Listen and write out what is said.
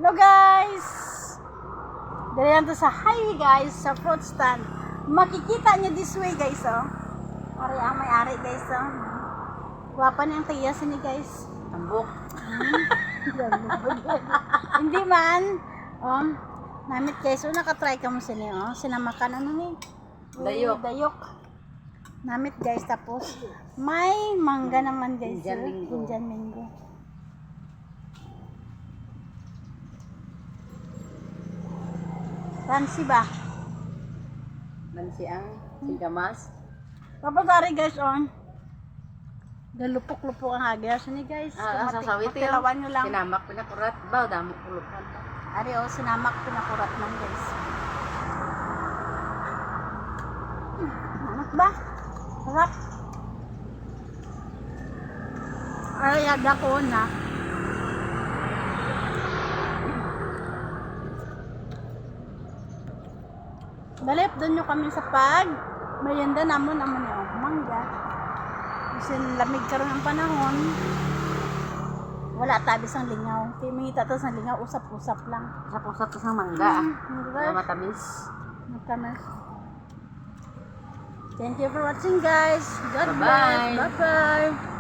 Hello guys! Dali lang to sa highway guys, sa fruit stand. Makikita nyo this way guys, oh. Ari ang may-ari guys, oh. Guwapa niyang tiya sini guys. Tambok. Hindi man. Oh, namit guys, oh, nakatry ka mo sini, oh. Sinamakan ano ni? Dayok. Dayok. Namit guys, tapos may mangga naman guys. Indian oh. mango. Indian mango. Fancy ba? Mansi ang sigamas. Tapos ari guys, on. Galupok-lupok ang agos ni guys. Sasawit yun. Patilawan nyo lang. Sinamak pinakurat. Ba, damok kulupan. Ari oh, sinamak pinakurat lang guys. Anak ba? Sarap. Ay, ada ko na. Dalip doon nyo kami sa pag merienda namon yung mangga. Kasi lamig karon ang panahon. Wala tabi sang lingaw. Kaya mangita to sang lingaw, usap-usap lang. Sa pusat to sa mangga. Diba? Matamis. Magkamas. Thank you for watching guys. God Bye-bye. bless. Bye-bye.